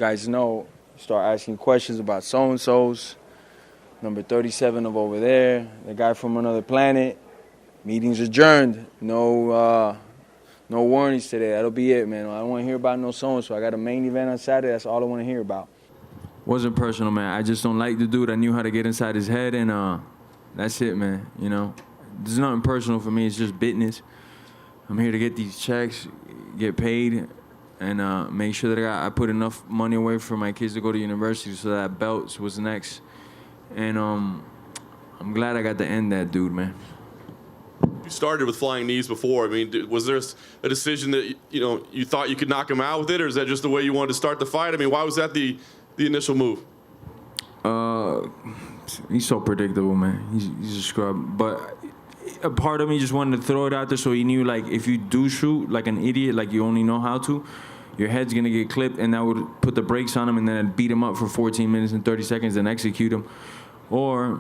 guys know, start asking questions about so-and-sos. Number 37 of over there, the guy from another planet. Meeting's adjourned. No warnings today. That'll be it, man. I don't want to hear about no so-and-so. I got a main event on Saturday. That's all I want to hear about. Wasn't personal, man. I just don't like the dude. I knew how to get inside his head, and that's it, man. You know, there's nothing personal for me. It's just business. I'm here to get these checks, get paid, and make sure that I put enough money away for my kids to go to university, so that belts was next. And I'm glad I got to end that dude, man. You started with flying knees before. I mean, was there a decision that you thought you could knock him out with it, or is that just the way you wanted to start the fight? I mean, why was that the initial move? He's so predictable, man. He's a scrub. But a part of me just wanted to throw it out there so he knew, like, if you do shoot like an idiot, like you only know how to, your head's going to get clipped, and that would put the brakes on him and then I'd beat him up for 14 minutes and 30 seconds and execute him. Or,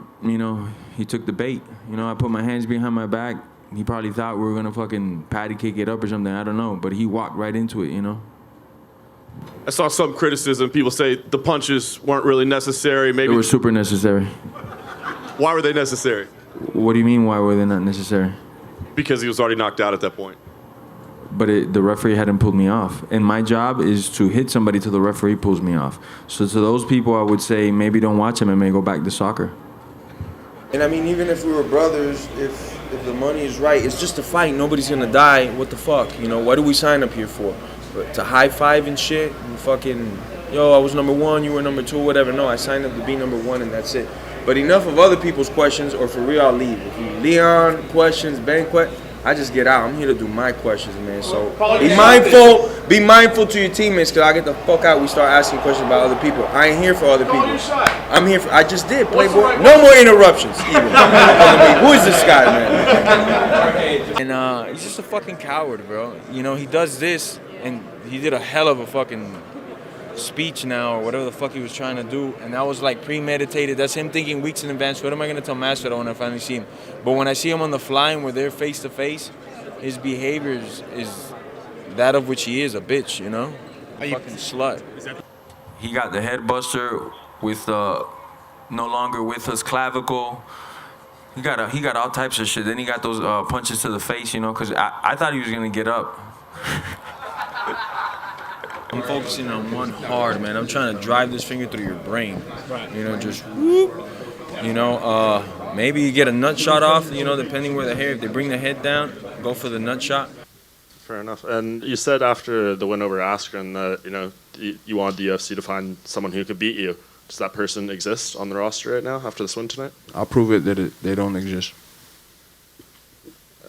he took the bait. I put my hands behind my back. He probably thought we were going to fucking patty kick it up or something. I don't know. But he walked right into it, I saw some criticism. People say the punches weren't really necessary. Maybe they were super necessary. Why were they necessary? What do you mean, why were they not necessary? Because he was already knocked out at that point. But the referee hadn't pulled me off. And my job is to hit somebody till the referee pulls me off. So to those people, I would say maybe don't watch him and may go back to soccer. And I mean, even if we were brothers, if the money is right, it's just a fight. Nobody's going to die. What the fuck? What do we sign up here for? To high five and shit? And fucking, I was number one, you were number two, whatever. No, I signed up to be number one and that's it. But enough of other people's questions, or for real, I'll leave. If you Leon questions, Ben questions, I just get out. I'm here to do my questions, man. So be mindful to your teammates, because I get the fuck out. We start asking questions about other people. I ain't here for other people. I'm here for, I just did, Playboy. No more interruptions, even. Who is this guy, man? And he's just a fucking coward, bro. He does this, and he did a hell of a fucking speech now, or whatever the fuck he was trying to do, and that was like premeditated. That's him thinking weeks in advance. What am I gonna tell Masvidal when I finally see him? But when I see him on the fly and we're there face to face, his behavior is that of which he is, a bitch, a fucking slut. He got the head buster with no longer with us clavicle. He got all types of shit. Then he got those punches to the face, because I thought he was gonna get up. I'm focusing on one hard, man. I'm trying to drive this finger through your brain. Right. Just whoop. Maybe you get a nut shot off, depending where the hair, if they bring the head down, go for the nut shot. Fair enough. And you said after the win over Askren that, you wanted the UFC to find someone who could beat you. Does that person exist on the roster right now after this win tonight? I'll prove it that they don't exist.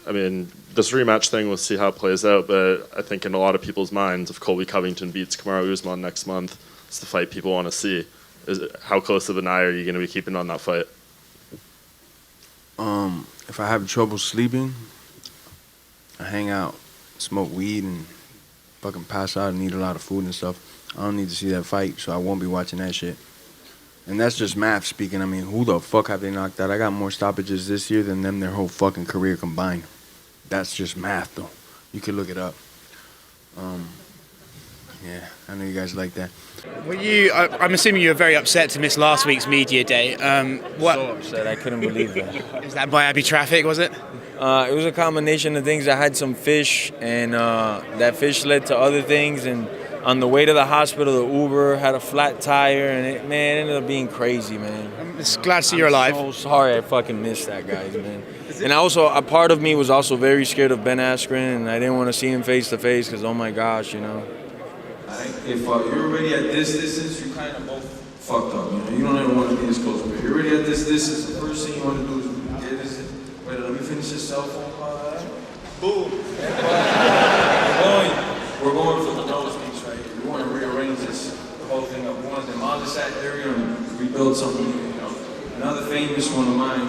I mean, this rematch thing, we'll see how it plays out, but I think in a lot of people's minds, if Colby Covington beats Kamaru Usman next month, it's the fight people want to see. How close of an eye are you going to be keeping on that fight? If I have trouble sleeping, I hang out, smoke weed, and fucking pass out and eat a lot of food and stuff. I don't need to see that fight, so I won't be watching that shit. And that's just math speaking. I mean, who the fuck have they knocked out? I got more stoppages this year than them their whole fucking career combined. That's just math, though. You could look it up. Yeah, I know you guys like that. I'm assuming you were very upset to miss last week's media day. So upset, I couldn't believe that. Is that by Abbey traffic, was it? It was a combination of things. I had some fish, and that fish led to other things, and on the way to the hospital, the Uber had a flat tire, and it ended up being crazy, man. I'm just glad to see you're alive. I'm so sorry I fucking missed that, guys, man. And also, a part of me was also very scared of Ben Askren, and I didn't want to see him face to face, because, oh my gosh, If you're already at this distance, you're kind of both fucked up, You don't ever want to be this close, but if you're already at this distance, the first thing you want to do is get this. Wait, let me finish this cell phone call. Boom. We're going for the nose piece right here. We want to rearrange this whole thing up. We want to demolish that area and rebuild something new, Another famous one of mine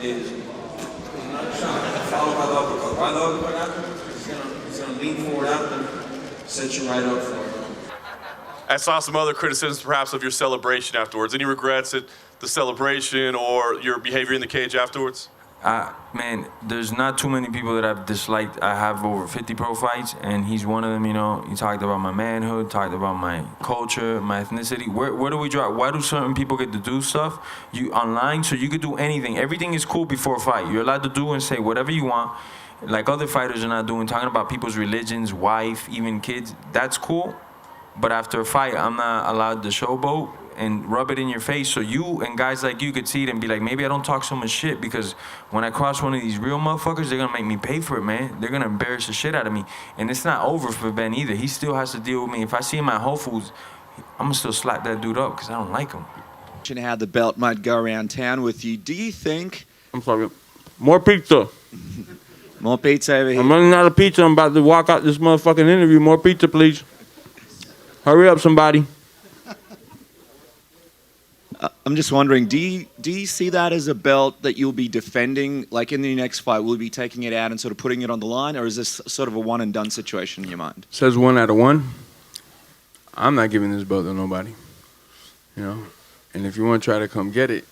is another shot followed by the uppercut. By the uppercut after, he's gonna lean forward after, set you right up for it. I saw some other criticisms, perhaps, of your celebration afterwards. Any regrets at the celebration or your behavior in the cage afterwards? Man, there's not too many people that I've disliked. I have over 50 pro fights, and he's one of them. You know, he talked about my manhood, talked about my culture, my ethnicity. Where do we draw? Why do certain people get to do stuff online? So you could do anything. Everything is cool before a fight. You're allowed to do and say whatever you want, like other fighters are not doing. Talking about people's religions, wife, even kids. That's cool. But after a fight, I'm not allowed to showboat and rub it in your face so you and guys like you could see it and be like, maybe I don't talk so much shit, because when I cross one of these real motherfuckers, they're gonna make me pay for it, man. They're gonna embarrass the shit out of me. And it's not over for Ben either. He still has to deal with me. If I see him at Whole Foods, I'm gonna still slap that dude up because I don't like him. How the belt might go around town with you. Do you think... I'm sorry. More pizza. More pizza over here. I'm running out of pizza. I'm about to walk out this motherfucking interview. More pizza, please. Hurry up, somebody. I'm just wondering, do you see that as a belt that you'll be defending, like in the next fight? Will you be taking it out and sort of putting it on the line, or is this sort of a one and done situation in your mind? Says 1 out of 1. I'm not giving this belt to nobody. You know? And if you want to try to come get it,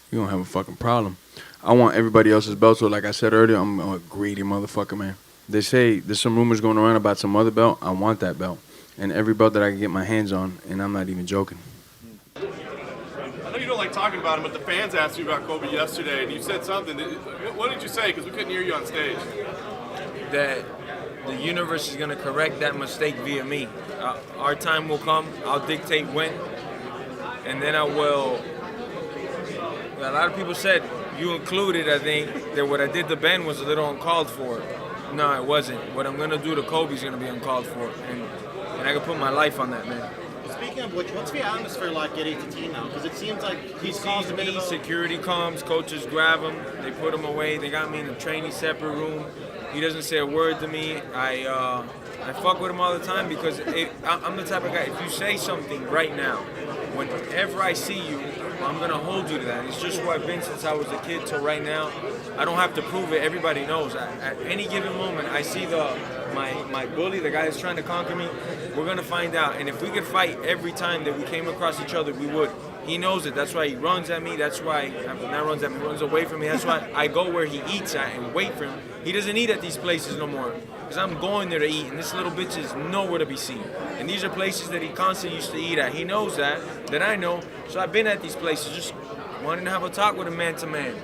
you're going to have a fucking problem. I want everybody else's belt, so like I said earlier, I'm a greedy motherfucker, man. They say there's some rumors going around about some other belt. I want that belt. And every belt that I can get my hands on, and I'm not even joking. I know you don't like talking about him, but the fans asked you about Kobe yesterday, and you said something. What did you say? Because we couldn't hear you on stage. That the universe is gonna correct that mistake via me. Our time will come. I'll dictate when, and then I will. A lot of people said, you included, I think, that what I did to Ben was a little uncalled for. No, it wasn't. What I'm gonna do to Kobe is gonna be uncalled for, and I can put my life on that, man. Speaking of which, what's the atmosphere like getting to team now? Because it seems like He sees me, security comes, coaches grab him, they put him away, they got me in a training separate room. He doesn't say a word to me. I fuck with him all the time because I'm the type of guy, if you say something right now, whenever I see you, I'm gonna hold you to that. It's just who I've been since I was a kid till right now. I don't have to prove it, everybody knows. At any given moment, I see my bully, the guy that's trying to conquer me, we're gonna find out. And if we could fight every time that we came across each other, we would. He knows it. That's why he runs at me. That's why, not runs at me, runs away from me. That's why I go where he eats at and wait for him. He doesn't eat at these places no more. Because I'm going there to eat, and this little bitch is nowhere to be seen. And these are places that he constantly used to eat at. He knows that I know. So I've been at these places just wanting to have a talk with him man to man.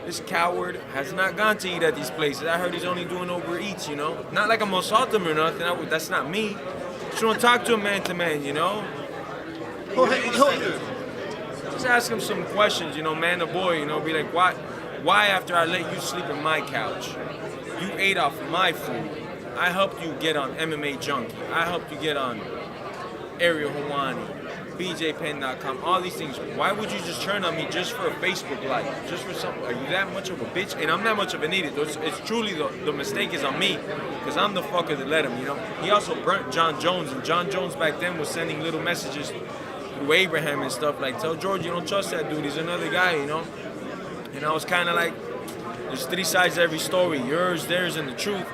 This coward has not gone to eat at these places. I heard he's only doing Uber Eats, you know? Not like I'm gonna assault him or nothing. That's not me. Just want to talk to him man to man, you know? Just ask him some questions, you know, man to boy, you know? Be like, why after I let you sleep in my couch, you ate off my food, I helped you get on MMA Junkie, I helped you get on Ariel Hawani, BJPen.com, all these things. Why would you just turn on me just for a Facebook like? Just for something? Are you that much of a bitch? And I'm not much of an idiot. It's truly the mistake is on me, because I'm the fucker that let him, you know? He also burnt John Jones, and John Jones back then was sending little messages through Abraham and stuff like, tell George you don't trust that dude, he's another guy, you know? And I was kind of like, there's 3 sides to every story, yours, theirs, and the truth.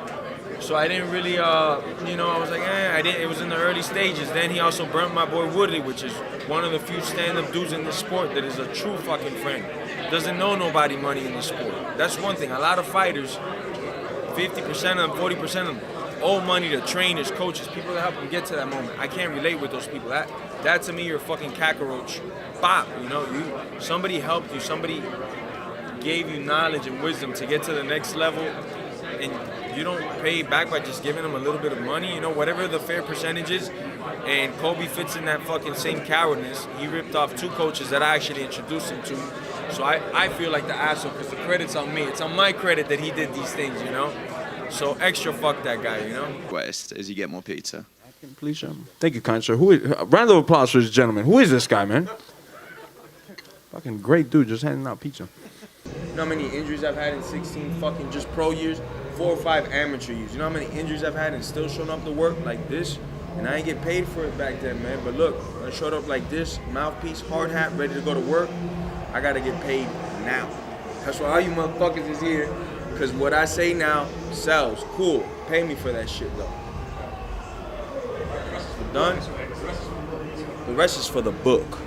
So I didn't really, you know, I was like, it was in the early stages. Then he also burnt my boy Woodley, which is one of the few stand-up dudes in this sport that is a true fucking friend. Doesn't know nobody money in this sport. That's one thing. A lot of fighters, 50% of them, 40% of them, owe money to trainers, coaches, people that help them get to that moment. I can't relate with those people. That to me, you're a fucking cockroach. Bop, you know, somebody helped you, somebody gave you knowledge and wisdom to get to the next level, and you don't pay back by just giving them a little bit of money, you know, whatever the fair percentage is. And Kobe fits in that fucking same cowardness. He ripped off 2 coaches that I actually introduced him to. So I feel like the asshole because the credit's on me. It's on my credit that he did these things, you know? So extra fuck that guy, you know? West, as you get more pizza. Please, thank you, kind sir. Round of applause for this gentleman. Who is this guy, man? Fucking great dude, just handing out pizza. You know how many injuries I've had in 16 fucking just pro years? 4 or 5 amateur years. You know how many injuries I've had and still showing up to work like this? And I ain't get paid for it back then, man. But look, I showed up like this, mouthpiece, hard hat, ready to go to work. I gotta get paid now. That's why all you motherfuckers is here. Because what I say now sells. Cool. Pay me for that shit, though. Done? The rest is for the book.